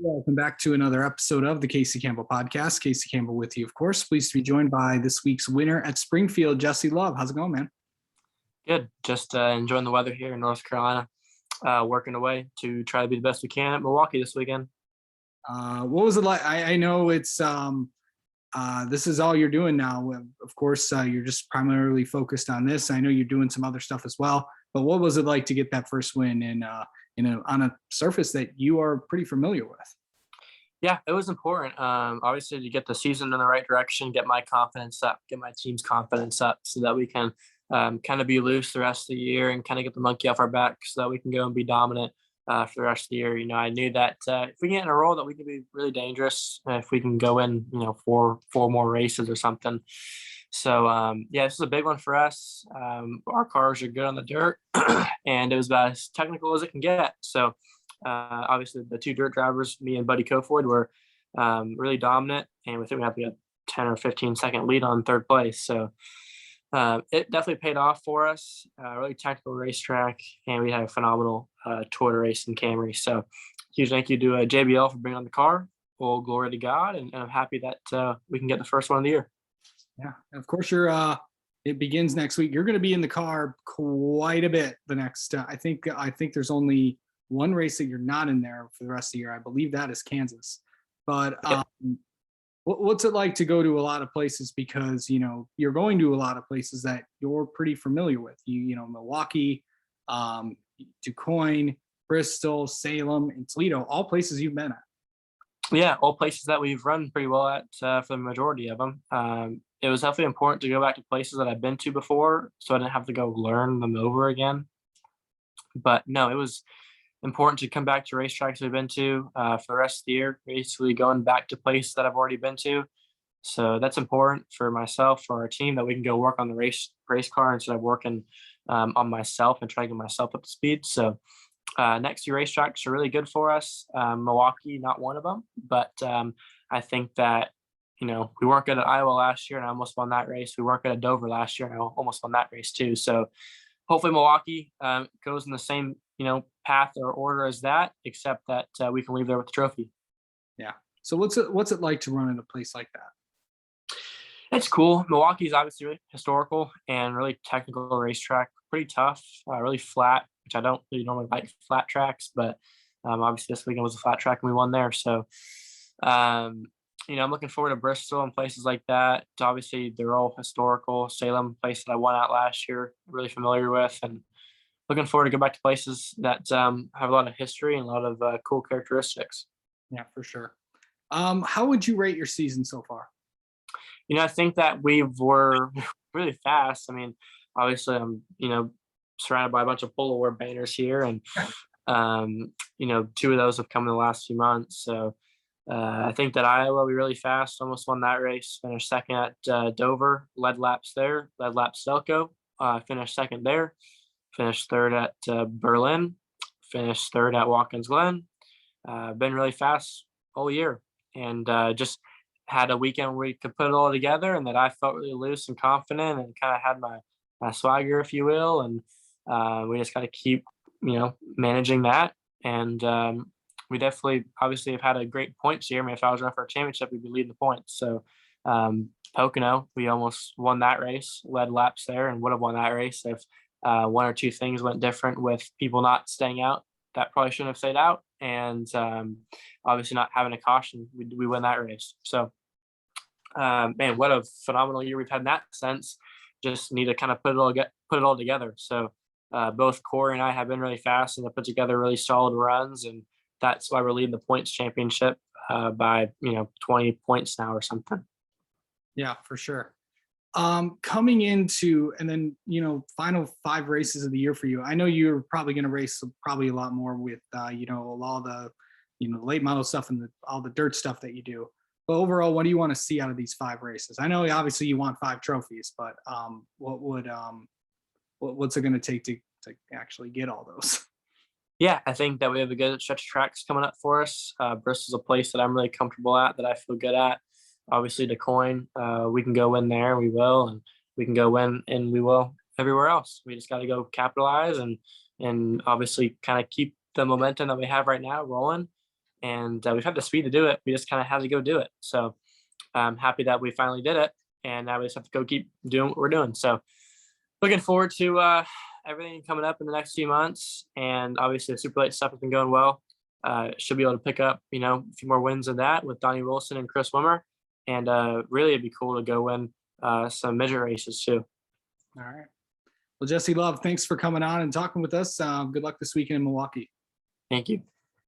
Welcome back to another episode of the Casey Campbell Podcast. Casey Campbell with you, of course. Pleased to be joined by this week's winner at Springfield, Jesse Love. How's it going, man? Good. Just enjoying the weather here in North Carolina. Working away to try to be the best we can at Milwaukee this weekend. What was it like? I know it's this is all you're doing now. Of course, you're just primarily focused on this. I know you're doing some other stuff as well. But what was it like to get that first win on a surface that you are pretty familiar with? Yeah, it was important. Obviously, to get the season in the right direction, get my confidence up, get my team's confidence up, so that we can kind of be loose the rest of the year and kind of get the monkey off our back, so that we can go and be dominant for the rest of the year. You know, I knew that if we get in a roll, that we can be really dangerous if we can go in, four more races or something. So yeah, this is a big one for us. Our cars are good on the dirt, and it was about as technical as it can get. So obviously, the two dirt drivers, me and Buddy Kofoid, were really dominant, and we think we have a 10 or 15-second lead on third place. So it definitely paid off for us. Really technical racetrack, and we had a phenomenal tour to race in Camry. So huge thank you to JBL for bringing on the car. All glory to God, and I'm happy that we can get the first one of the year. Yeah, of course it begins next week. You're going to be in the car quite a bit the next. I think there's only one race that you're not in there for the rest of the year. I believe that is Kansas. But what's it like to go to a lot of places, because you're going to a lot of places that you're pretty familiar with. Milwaukee, DuQuoin, Bristol, Salem, and Toledo, all places you've been at. Yeah, all places that we've run pretty well at for the majority of them. It was definitely important to go back to places that I've been to before, so I didn't have to go learn them over again. But no, it was important to come back to racetracks we've been to for the rest of the year, basically going back to places that I've already been to. So that's important for myself, for our team, that we can go work on the race car instead of working on myself and trying to get myself up to speed. So next few racetracks are really good for us. Milwaukee, not one of them, but I think that, we weren't good at Iowa last year, and I almost won that race. We weren't good at Dover last year, and I almost won that race too. So hopefully Milwaukee goes in the same, path or order as that, except that we can leave there with the trophy. Yeah. So what's it like to run in a place like that? It's cool. Milwaukee's obviously really historical and really technical racetrack, pretty tough, really flat, which I don't really normally like flat tracks, but obviously this weekend was a flat track and we won there. So, I'm looking forward to Bristol and places like that. Obviously, they're all historical. Salem, place that I won at last year, really familiar with, and looking forward to go back to places that have a lot of history and a lot of cool characteristics. Yeah, for sure. How would you rate your season so far? I think that we were really fast. I mean, obviously, I'm, surrounded by a bunch of Polo War banners here, and two of those have come in the last few months. So I think that Iowa, we really fast, almost won that race. Finished second at Dover, led laps there, led laps Stelco, finished second there. Finished third at Berlin, finished third at Watkins Glen. Been really fast all year, and just had a weekend where we could put it all together, and that I felt really loose and confident and kind of had my swagger, if you will. And we just got to keep, managing that. And we definitely, obviously, have had a great points year. I mean, if I was running for a championship, we'd be leading the points. So Pocono, we almost won that race, led laps there, and would have won that race if one or two things went different with people not staying out that probably shouldn't have stayed out, and obviously not having a caution, we win that race. So man, what a phenomenal year we've had in that sense. Just need to kind of put it all together. So both Corey and I have been really fast and have put together really solid runs, and that's why we're leading the points championship by 20 points now or something. Yeah, for sure. Coming into, and then, final 5 races of the year for you. I know you're probably going to race probably a lot more with, all the, late model stuff and all the dirt stuff that you do. But overall, what do you want to see out of these 5 races? I know obviously you want 5 trophies, but what's it going to take to actually get all those? Yeah, I think that we have a good stretch of tracks coming up for us. Bristol's a place that I'm really comfortable at, that I feel good at. Obviously, DuQuoin, we can go win there, we will, and we can go win, and we will everywhere else. We just got to go capitalize and obviously kind of keep the momentum that we have right now rolling. and we've had the speed to do it. We just kind of had to go do it. So I'm happy that we finally did it, and now we just have to go keep doing what we're doing. So looking forward to everything coming up in the next few months, and obviously the super late stuff has been going well. Should be able to pick up, a few more wins than that with Donnie Wilson and Chris Wimmer, and really it'd be cool to go win some midget races too. All right. Well, Jesse Love, thanks for coming on and talking with us. Good luck this weekend in Milwaukee. Thank you.